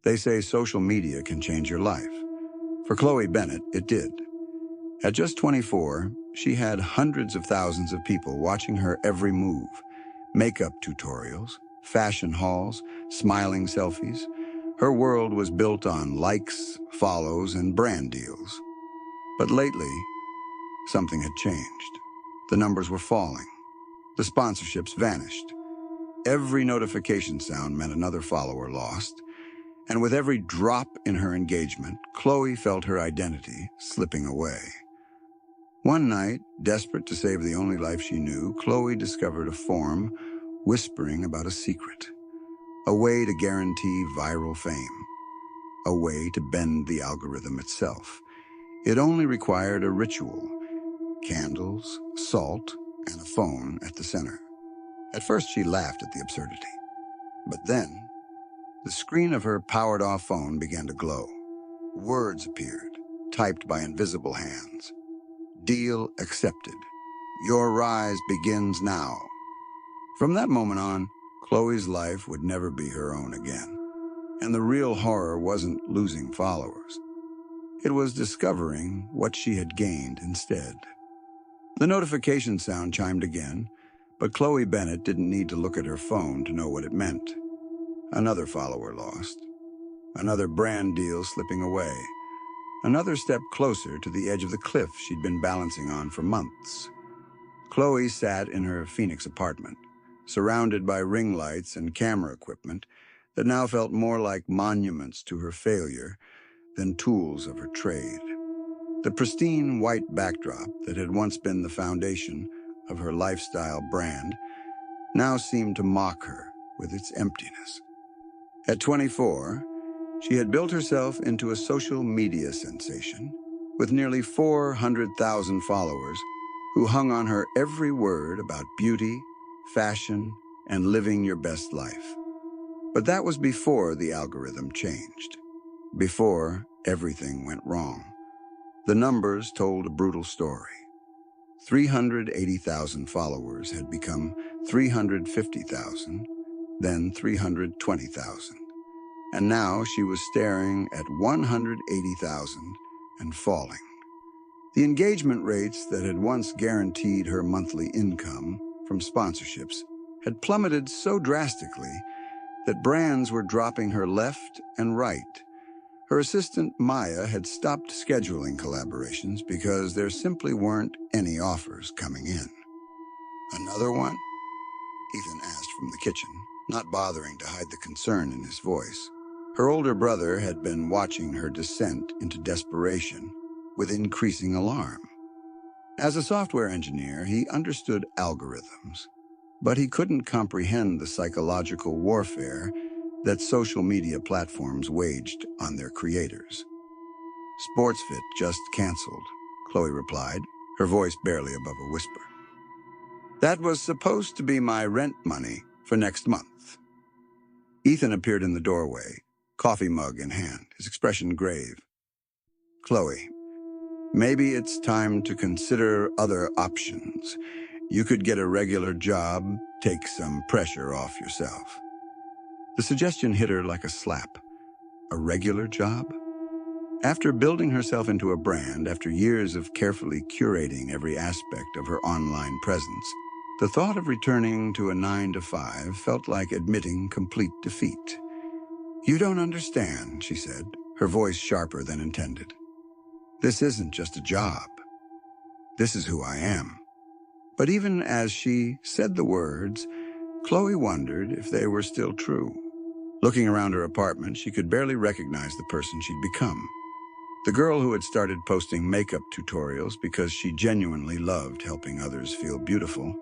They say social media can change your life. For Chloe Bennett, it did. At just 24, she had hundreds of thousands of people watching her every move. Makeup tutorials, fashion hauls, smiling selfies. Her world was built on likes, follows, and brand deals. But lately, something had changed. The numbers were falling. The sponsorships vanished. Every notification sound meant another follower lost. And with every drop in her engagement, Chloe felt her identity slipping away. One night, desperate to save the only life she knew, Chloe discovered a forum whispering about a secret. A way to guarantee viral fame. A way to bend the algorithm itself. It only required a ritual. Candles, salt, and a phone at the center. At first, she laughed at the absurdity. But then, the screen of her powered-off phone began to glow. Words appeared, typed by invisible hands. Deal accepted. Your rise begins now. From that moment on, Chloe's life would never be her own again. And the real horror wasn't losing followers. It was discovering what she had gained instead. The notification sound chimed again, but Chloe Bennett didn't need to look at her phone to know what it meant. Another follower lost. Another brand deal slipping away. Another step closer to the edge of the cliff she'd been balancing on for months. Chloe sat in her Phoenix apartment, surrounded by ring lights and camera equipment that now felt more like monuments to her failure than tools of her trade. The pristine white backdrop that had once been the foundation of her lifestyle brand now seemed to mock her with its emptiness. At 24, she had built herself into a social media sensation with nearly 400,000 followers who hung on her every word about beauty, fashion, and living your best life. But that was before the algorithm changed, before everything went wrong. The numbers told a brutal story. 380,000 followers had become 350,000, then 320,000. And now she was staring at 180,000 and falling. The engagement rates that had once guaranteed her monthly income from sponsorships had plummeted so drastically that brands were dropping her left and right. Her assistant, Maya, had stopped scheduling collaborations because there simply weren't any offers coming in. Another one? Ethan asked from the kitchen, not bothering to hide the concern in his voice. Her older brother had been watching her descent into desperation with increasing alarm. As a software engineer, he understood algorithms, but he couldn't comprehend the psychological warfare that social media platforms waged on their creators. "SportsFit just canceled," Chloe replied, her voice barely above a whisper. "That was supposed to be my rent money for next month." Ethan appeared in the doorway, coffee mug in hand, his expression grave. "Chloe, maybe it's time to consider other options. You could get a regular job, take some pressure off yourself." The suggestion hit her like a slap. A regular job? After building herself into a brand, after years of carefully curating every aspect of her online presence, the thought of returning to a 9-to-5 felt like admitting complete defeat. "You don't understand," she said, her voice sharper than intended. "This isn't just a job. This is who I am." But even as she said the words, Chloe wondered if they were still true. Looking around her apartment, she could barely recognize the person she'd become. The girl who had started posting makeup tutorials because she genuinely loved helping others feel beautiful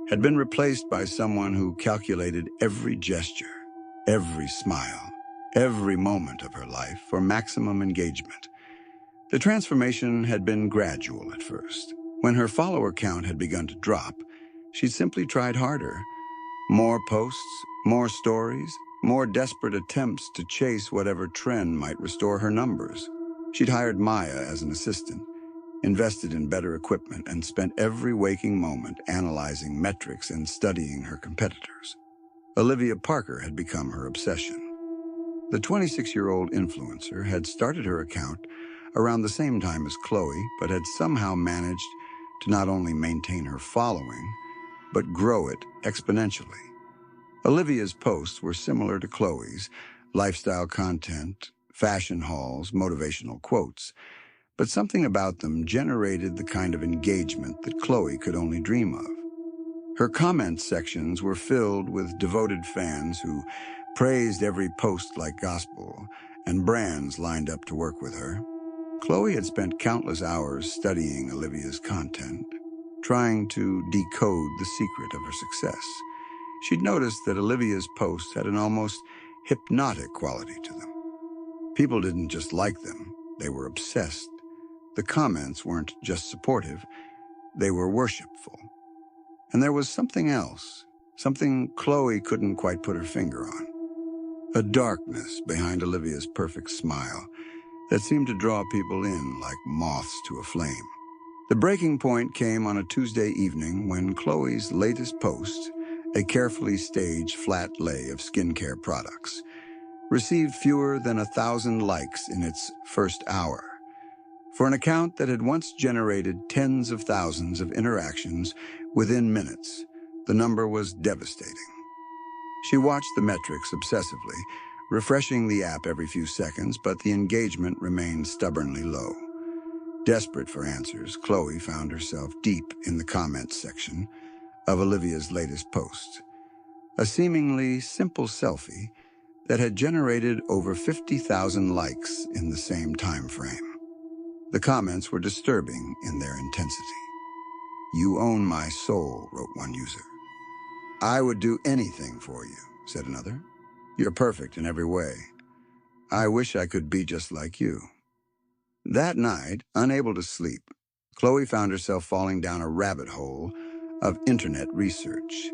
had been replaced by someone who calculated every gesture, every smile, every moment of her life for maximum engagement. The transformation had been gradual at first. When her follower count had begun to drop, she'd simply tried harder. More posts, more stories, more desperate attempts to chase whatever trend might restore her numbers. She'd hired Maya as an assistant, invested in better equipment, and spent every waking moment analyzing metrics and studying her competitors. Olivia Parker had become her obsession. The 26-year-old influencer had started her account around the same time as Chloe, but had somehow managed to not only maintain her following, but grow it exponentially. Olivia's posts were similar to Chloe's: lifestyle content, fashion hauls, motivational quotes, but something about them generated the kind of engagement that Chloe could only dream of. Her comment sections were filled with devoted fans who praised every post like gospel, and brands lined up to work with her. Chloe had spent countless hours studying Olivia's content, trying to decode the secret of her success. She'd noticed that Olivia's posts had an almost hypnotic quality to them. People didn't just like them, they were obsessed. The comments weren't just supportive, they were worshipful. And there was something else, something Chloe couldn't quite put her finger on. A darkness behind Olivia's perfect smile that seemed to draw people in like moths to a flame. The breaking point came on a Tuesday evening when Chloe's latest post, a carefully staged flat lay of skincare products, received fewer than 1,000 likes in its first hour. For an account that had once generated tens of thousands of interactions within minutes, the number was devastating. She watched the metrics obsessively, refreshing the app every few seconds, but the engagement remained stubbornly low. Desperate for answers, Chloe found herself deep in the comments section of Olivia's latest post, a seemingly simple selfie that had generated over 50,000 likes in the same time frame. The comments were disturbing in their intensity. "You own my soul," wrote one user. "I would do anything for you," said another. "You're perfect in every way. I wish I could be just like you." That night, unable to sleep, Chloe found herself falling down a rabbit hole of internet research.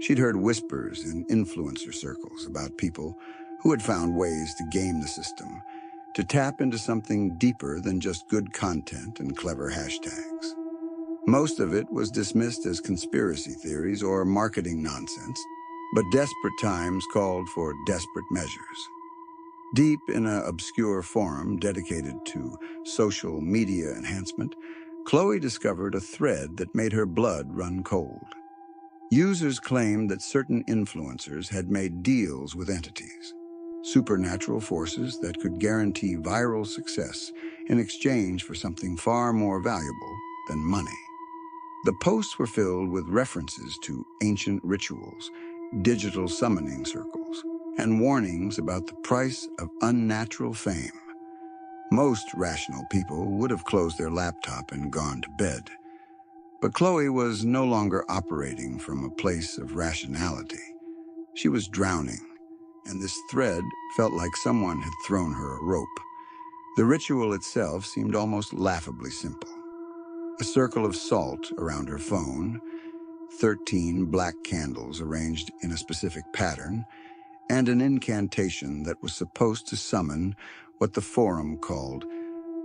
She'd heard whispers in influencer circles about people who had found ways to game the system, to tap into something deeper than just good content and clever hashtags. Most of it was dismissed as conspiracy theories or marketing nonsense, but desperate times called for desperate measures. Deep in an obscure forum dedicated to social media enhancement, Chloe discovered a thread that made her blood run cold. Users claimed that certain influencers had made deals with entities, supernatural forces that could guarantee viral success in exchange for something far more valuable than money. The posts were filled with references to ancient rituals, digital summoning circles, and warnings about the price of unnatural fame. Most rational people would have closed their laptop and gone to bed. But Chloe was no longer operating from a place of rationality. She was drowning, and this thread felt like someone had thrown her a rope. The ritual itself seemed almost laughably simple. A circle of salt around her phone, 13 black candles arranged in a specific pattern, and an incantation that was supposed to summon what the forum called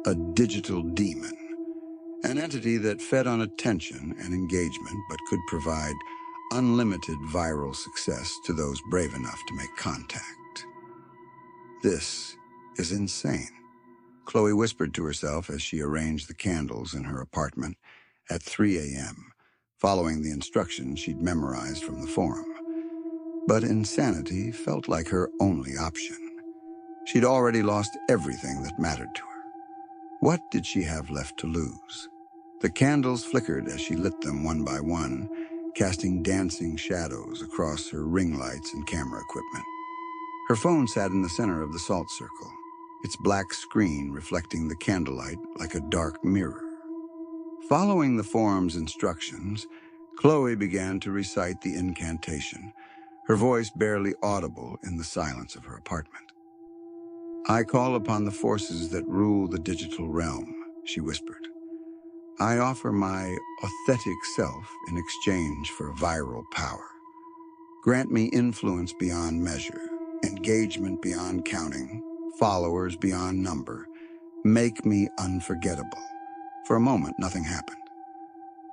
a digital demon, an entity that fed on attention and engagement but could provide unlimited viral success to those brave enough to make contact. "This is insane," Chloe whispered to herself as she arranged the candles in her apartment at 3 a.m., following the instructions she'd memorized from the forum. But insanity felt like her only option. She'd already lost everything that mattered to her. What did she have left to lose? The candles flickered as she lit them one by one, casting dancing shadows across her ring lights and camera equipment. Her phone sat in the center of the salt circle, its black screen reflecting the candlelight like a dark mirror. Following the forum's instructions, Chloe began to recite the incantation, her voice barely audible in the silence of her apartment. "I call upon the forces that rule the digital realm," she whispered. "I offer my authentic self in exchange for viral power. Grant me influence beyond measure, engagement beyond counting, followers beyond number. Make me unforgettable." For a moment, nothing happened.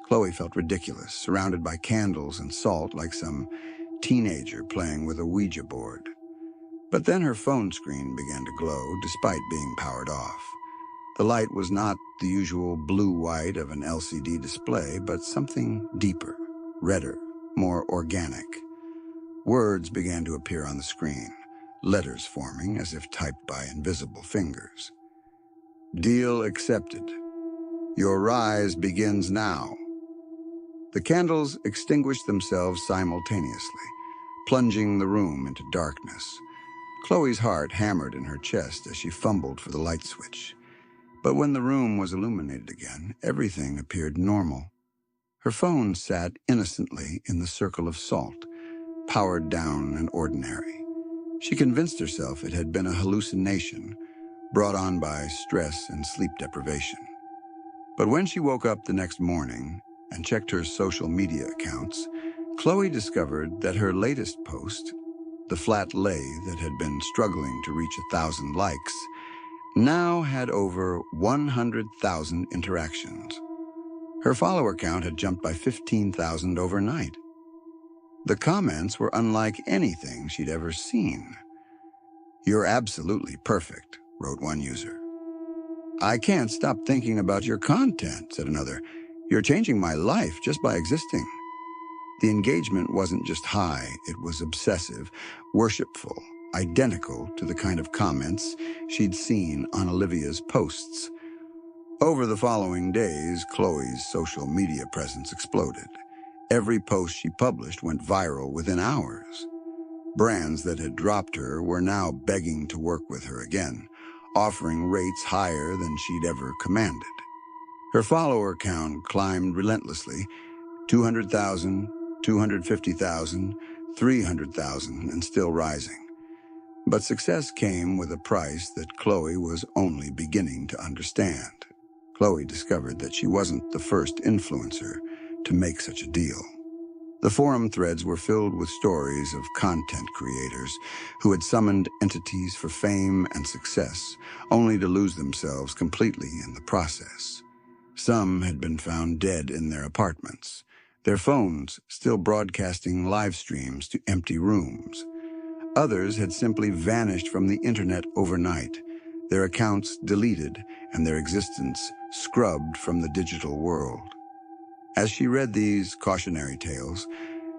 Chloe felt ridiculous, surrounded by candles and salt like some teenager playing with a Ouija board. But then her phone screen began to glow despite being powered off. The light was not the usual blue-white of an LCD display, but something deeper, redder, more organic. Words began to appear on the screen, letters forming as if typed by invisible fingers. Deal accepted. Your rise begins now. The candles extinguished themselves simultaneously, plunging the room into darkness. Chloe's heart hammered in her chest as she fumbled for the light switch. But when the room was illuminated again, everything appeared normal. Her phone sat innocently in the circle of salt, powered down and ordinary. She convinced herself it had been a hallucination brought on by stress and sleep deprivation. But when she woke up the next morning and checked her social media accounts, Chloe discovered that her latest post, the flat lay that had been struggling to reach 1,000 likes, now had over 100,000 interactions. Her follower count had jumped by 15,000 overnight. The comments were unlike anything she'd ever seen. "You're absolutely perfect," wrote one user. "I can't stop thinking about your content," said another. "You're changing my life just by existing." The engagement wasn't just high, it was obsessive, worshipful, identical to the kind of comments she'd seen on Olivia's posts. Over the following days, Chloe's social media presence exploded. Every post she published went viral within hours. Brands that had dropped her were now begging to work with her again, offering rates higher than she'd ever commanded. Her follower count climbed relentlessly, 200,000, 250,000, 300,000, and still rising. But success came with a price that Chloe was only beginning to understand. Chloe discovered that she wasn't the first influencer to make such a deal. The forum threads were filled with stories of content creators who had summoned entities for fame and success, only to lose themselves completely in the process. Some had been found dead in their apartments, their phones still broadcasting live streams to empty rooms. Others had simply vanished from the internet overnight, their accounts deleted and their existence scrubbed from the digital world. As she read these cautionary tales,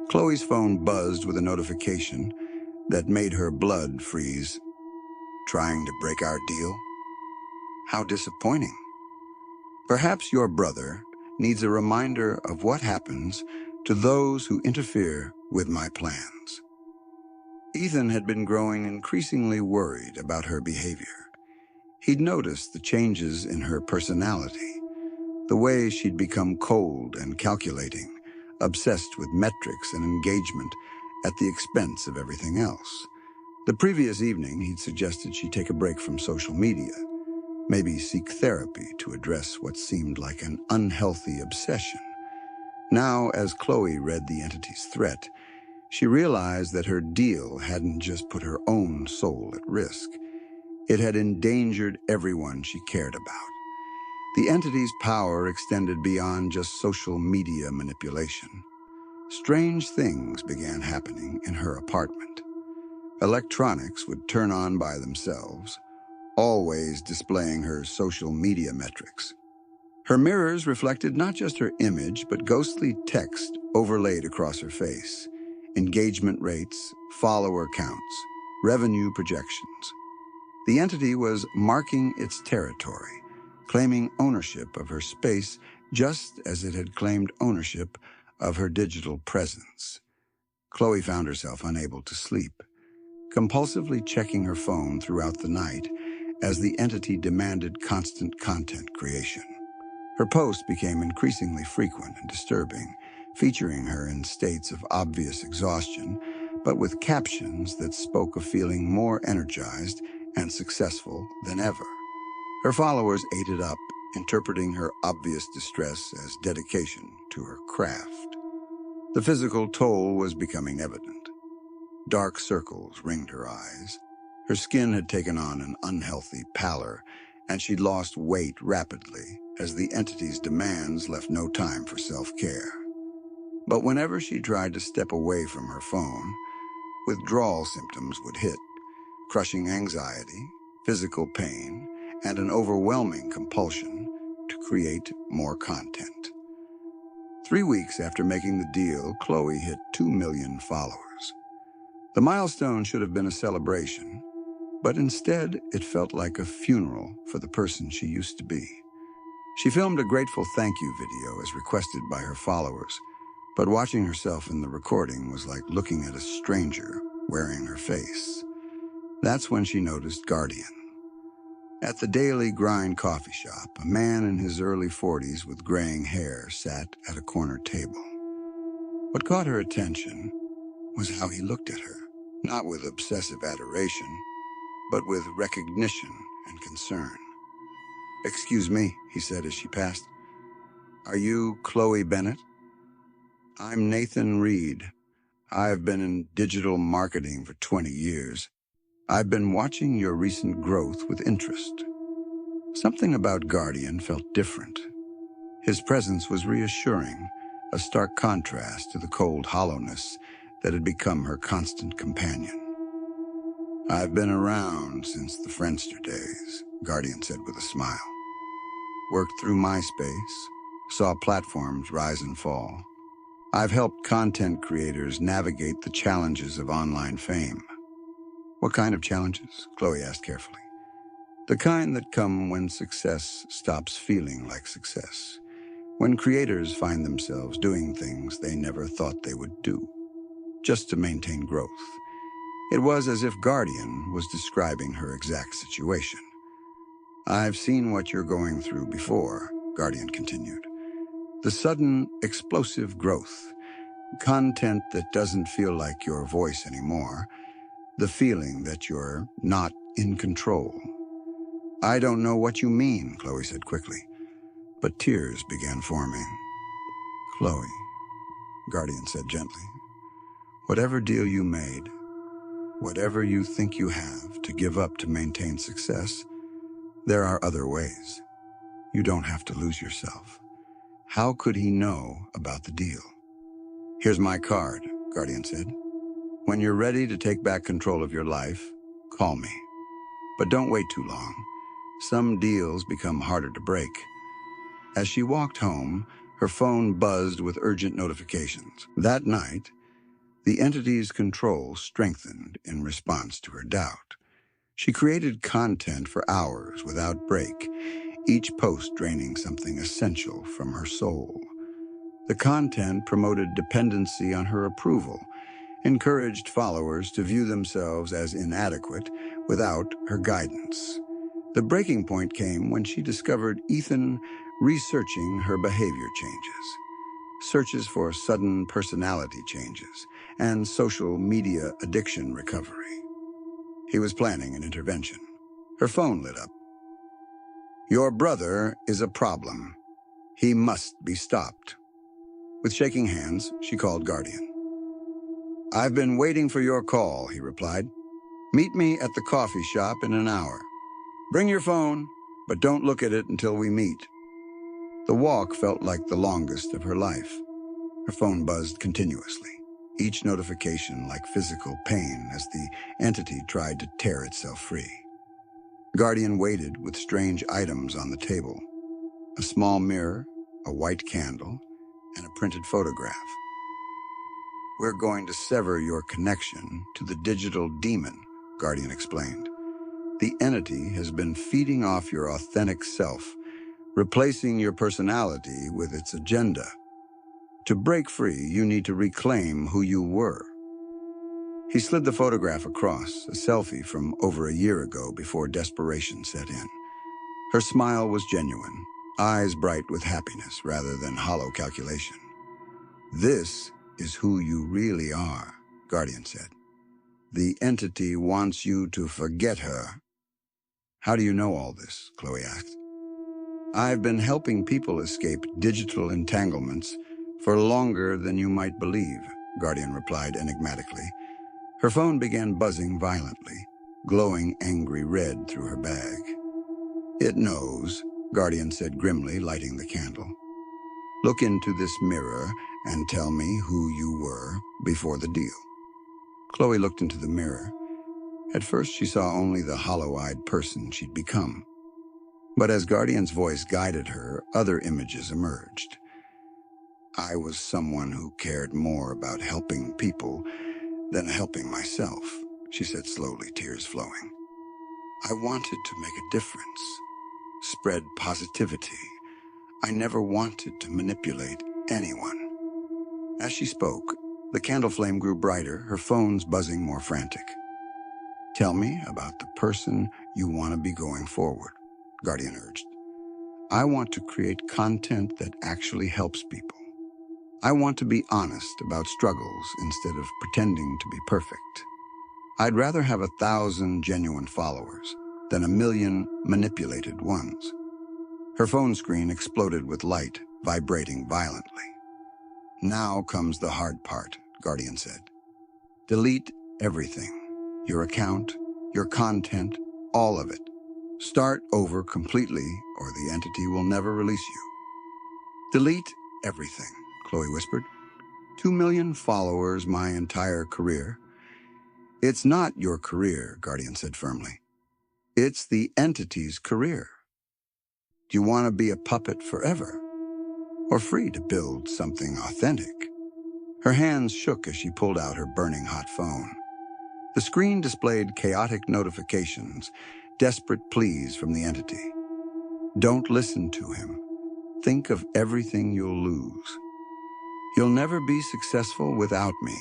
Chloe's phone buzzed with a notification that made her blood freeze. "Trying to break our deal? How disappointing." Perhaps your brother needs a reminder of what happens to those who interfere with my plans. Ethan had been growing increasingly worried about her behavior. He'd noticed the changes in her personality, the way she'd become cold and calculating, obsessed with metrics and engagement at the expense of everything else. The previous evening, he'd suggested she take a break from social media, maybe seek therapy to address what seemed like an unhealthy obsession. Now, as Chloe read the entity's threat, she realized that her deal hadn't just put her own soul at risk. It had endangered everyone she cared about. The entity's power extended beyond just social media manipulation. Strange things began happening in her apartment. Electronics would turn on by themselves, always displaying her social media metrics. Her mirrors reflected not just her image, but ghostly text overlaid across her face. Engagement rates, follower counts, revenue projections. The entity was marking its territory, claiming ownership of her space just as it had claimed ownership of her digital presence. Chloe found herself unable to sleep, compulsively checking her phone throughout the night as the entity demanded constant content creation. Her posts became increasingly frequent and disturbing, featuring her in states of obvious exhaustion, but with captions that spoke of feeling more energized and successful than ever. Her followers ate it up, interpreting her obvious distress as dedication to her craft. The physical toll was becoming evident. Dark circles ringed her eyes. Her skin had taken on an unhealthy pallor, and she'd lost weight rapidly as the entity's demands left no time for self-care. But whenever she tried to step away from her phone, withdrawal symptoms would hit. crushing anxiety, physical pain, and an overwhelming compulsion to create more content. 3 weeks after making the deal, Chloe hit 2 million followers. The milestone should have been a celebration, but instead it felt like a funeral for the person she used to be. She filmed a grateful thank you video as requested by her followers, but watching herself in the recording was like looking at a stranger wearing her face. That's when she noticed Guardian. At the Daily Grind coffee shop, a man in his early 40s with graying hair sat at a corner table. What caught her attention was how he looked at her, not with obsessive adoration, but with recognition and concern. "Excuse me," he said as she passed. "Are you Chloe Bennett?" "I'm Nathan Reed. I've been in digital marketing for 20 years. I've been watching your recent growth with interest." Something about Guardian felt different. His presence was reassuring, a stark contrast to the cold hollowness that had become her constant companion. "I've been around since the Friendster days," Guardian said with a smile. "Worked through MySpace, saw platforms rise and fall. I've helped content creators navigate the challenges of online fame." "What kind of challenges?" Chloe asked carefully. "The kind that come when success stops feeling like success, when creators find themselves doing things they never thought they would do, just to maintain growth." It was as if Guardian was describing her exact situation. "I've seen what you're going through before," Guardian continued. "The sudden, explosive growth, content that doesn't feel like your voice anymore, the feeling that you're not in control." "I don't know what you mean," Chloe said quickly, but tears began forming. "Chloe," Guardian said gently, "whatever deal you made, whatever you think you have to give up to maintain success, there are other ways. You don't have to lose yourself." How could he know about the deal? "Here's my card," Guardian said. "When you're ready to take back control of your life, call me. But don't wait too long. Some deals become harder to break." As she walked home, her phone buzzed with urgent notifications. That night, the entity's control strengthened in response to her doubt. She created content for hours without break, each post draining something essential from her soul. The content promoted dependency on her approval, encouraged followers to view themselves as inadequate without her guidance. The breaking point came when she discovered Ethan researching her behavior changes, searches for sudden personality changes, and social media addiction recovery. He was planning an intervention. Her phone lit up. "Your brother is a problem. He must be stopped." With shaking hands, she called Guardian. "I've been waiting for your call," he replied. "Meet me at the coffee shop in an hour. Bring your phone, but don't look at it until we meet." The walk felt like the longest of her life. Her phone buzzed continuously, each notification like physical pain as the entity tried to tear itself free. Guardian waited with strange items on the table: a small mirror, a white candle, and a printed photograph. "We're going to sever your connection to the digital demon," Guardian explained. "The entity has been feeding off your authentic self, replacing your personality with its agenda. To break free, you need to reclaim who you were." He slid the photograph across, a selfie from over a year ago before desperation set in. Her smile was genuine, eyes bright with happiness rather than hollow calculation. "This is who you really are," Guardian said. "The entity wants you to forget her." "How do you know all this?" Chloe asked. "I've been helping people escape digital entanglements for longer than you might believe," Guardian replied enigmatically. Her phone began buzzing violently, glowing angry red through her bag. "It knows," Guardian said grimly, lighting the candle. "Look into this mirror and tell me who you were before the deal." Chloe looked into the mirror. At first, she saw only the hollow-eyed person she'd become. But as Guardian's voice guided her, other images emerged. I was someone who cared more about helping people than helping myself, she said slowly, tears flowing. I wanted to make a difference, spread positivity. I never wanted to manipulate anyone. As she spoke, the candle flame grew brighter, her phones buzzing more frantic. Tell me about the person you want to be going forward, Guardian urged. I want to create content that actually helps people. I want to be honest about struggles instead of pretending to be perfect. I'd rather have 1,000 genuine followers than 1,000,000 manipulated ones. Her phone screen exploded with light, vibrating violently. Now comes the hard part, Guardian said. Delete everything. Your account, your content, all of it. Start over completely, or the entity will never release you. Delete everything, Chloe whispered. 2,000,000 followers, my entire career. It's not your career, Guardian said firmly. It's the entity's career. Do you want to be a puppet forever? Or free to build something authentic? Her hands shook as she pulled out her burning hot phone. The screen displayed chaotic notifications, desperate pleas from the entity. Don't listen to him. Think of everything you'll lose. You'll never be successful without me.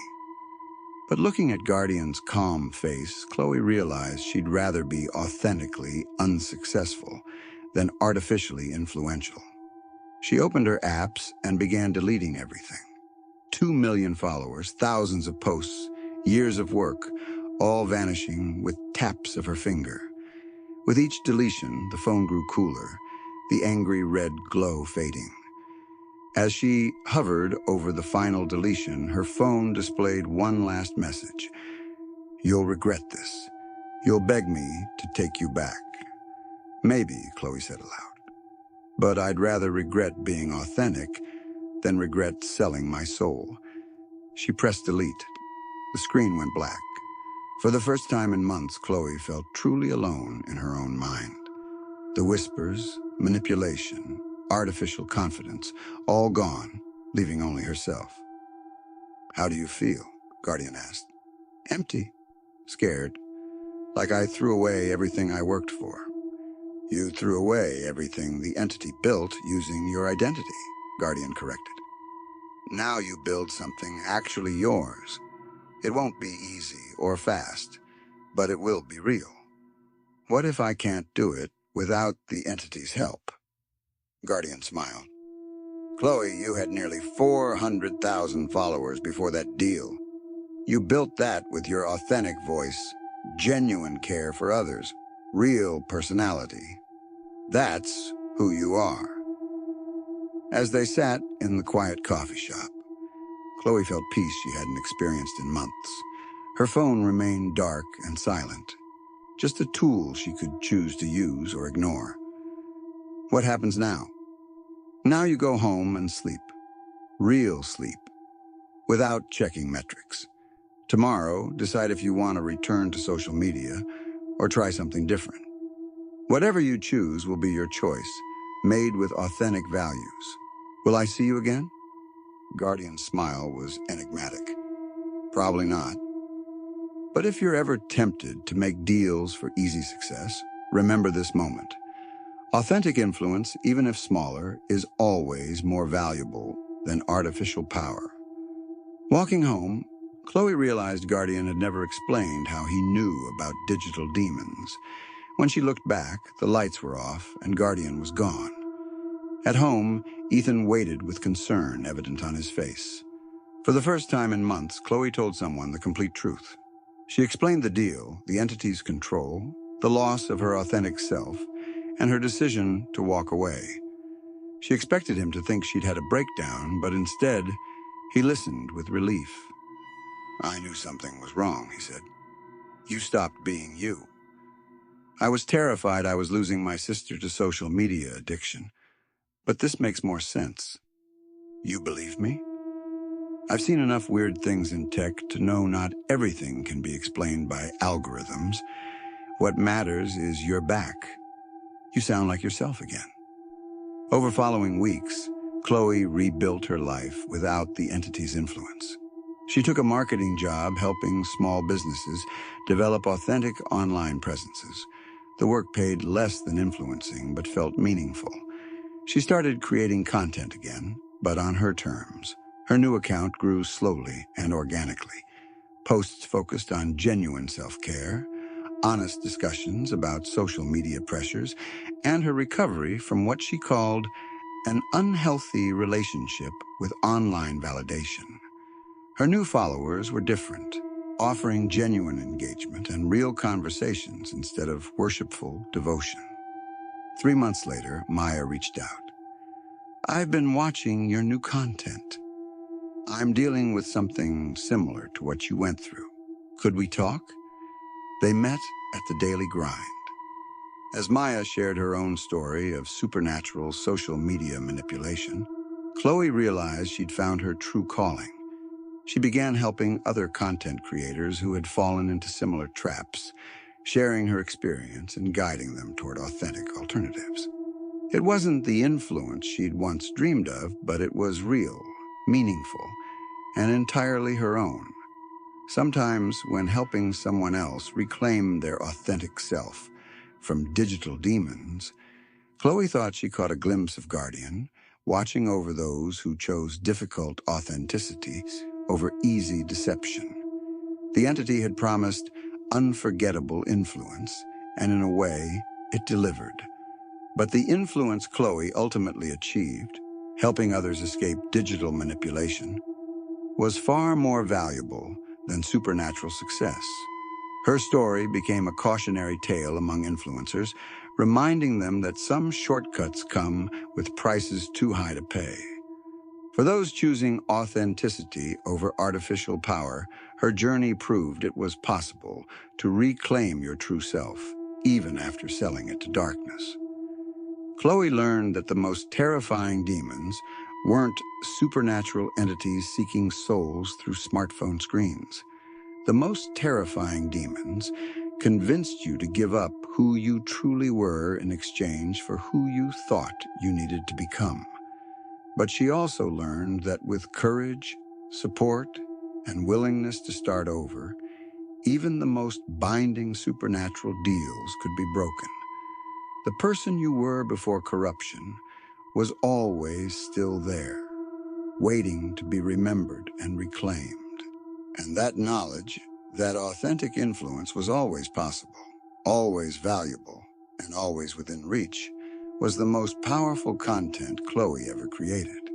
But looking at Guardian's calm face, Chloe realized she'd rather be authentically unsuccessful than artificially influential. She opened her apps and began deleting everything. 2,000,000 followers, thousands of posts, years of work, all vanishing with taps of her finger. With each deletion, the phone grew cooler, the angry red glow fading. As she hovered over the final deletion, her phone displayed one last message. You'll regret this. You'll beg me to take you back. Maybe, Chloe said aloud. But I'd rather regret being authentic than regret selling my soul. She pressed delete. The screen went black. For the first time in months, Chloe felt truly alone in her own mind. The whispers, manipulation, artificial confidence, all gone, leaving only herself. How do you feel? Guardian asked. Empty, scared, like I threw away everything I worked for. You threw away everything the entity built using your identity, Guardian corrected. Now you build something actually yours. It won't be easy or fast, but it will be real. What if I can't do it without the entity's help? Guardian smiled. Chloe, you had nearly 400,000 followers before that deal. You built that with your authentic voice, genuine care for others, real personality. That's who you are. As they sat in the quiet coffee shop, Chloe felt peace she hadn't experienced in months. Her phone remained dark and silent, just a tool she could choose to use or ignore. What happens now? Now you go home and sleep. Real sleep. Without checking metrics. Tomorrow, decide if you want to return to social media or try something different. Whatever you choose will be your choice, made with authentic values. Will I see you again? Guardian's smile was enigmatic. Probably not. But if you're ever tempted to make deals for easy success, remember this moment. Authentic influence, even if smaller, is always more valuable than artificial power. Walking home, Chloe realized Guardian had never explained how he knew about digital demons. When she looked back, the lights were off and Guardian was gone. At home, Ethan waited with concern evident on his face. For the first time in months, Chloe told someone the complete truth. She explained the deal, the entity's control, the loss of her authentic self, and her decision to walk away. She expected him to think she'd had a breakdown, but instead, he listened with relief. I knew something was wrong, he said. You stopped being you. I was terrified I was losing my sister to social media addiction, but this makes more sense. You believe me? I've seen enough weird things in tech to know not everything can be explained by algorithms. What matters is you're back. You sound like yourself again. Over following weeks, Chloe rebuilt her life without the entity's influence. She took a marketing job helping small businesses develop authentic online presences. The work paid less than influencing, but felt meaningful. She started creating content again, but on her terms. Her new account grew slowly and organically. Posts focused on genuine self-care, honest discussions about social media pressures, and her recovery from what she called an unhealthy relationship with online validation. Her new followers were different, offering genuine engagement and real conversations instead of worshipful devotion. 3 months later, Maya reached out. "I've been watching your new content. I'm dealing with something similar to what you went through. Could we talk?" They met at the daily grind. As Maya shared her own story of supernatural social media manipulation, Chloe realized she'd found her true calling. She began helping other content creators who had fallen into similar traps, sharing her experience and guiding them toward authentic alternatives. It wasn't the influence she'd once dreamed of, but it was real, meaningful, and entirely her own. Sometimes, when helping someone else reclaim their authentic self from digital demons, Chloe thought she caught a glimpse of Guardian, watching over those who chose difficult authenticity over easy deception. The entity had promised unforgettable influence, and in a way, it delivered. But the influence Chloe ultimately achieved, helping others escape digital manipulation, was far more valuable than supernatural success. Her story became a cautionary tale among influencers, reminding them that some shortcuts come with prices too high to pay. For those choosing authenticity over artificial power, her journey proved it was possible to reclaim your true self, even after selling it to darkness. Chloe learned that the most terrifying demons weren't supernatural entities seeking souls through smartphone screens. The most terrifying demons convinced you to give up who you truly were in exchange for who you thought you needed to become. But she also learned that with courage, support, and willingness to start over, even the most binding supernatural deals could be broken. The person you were before corruption was always still there, waiting to be remembered and reclaimed. And that knowledge, that authentic influence was always possible, always valuable, and always within reach, was the most powerful content Chloe ever created.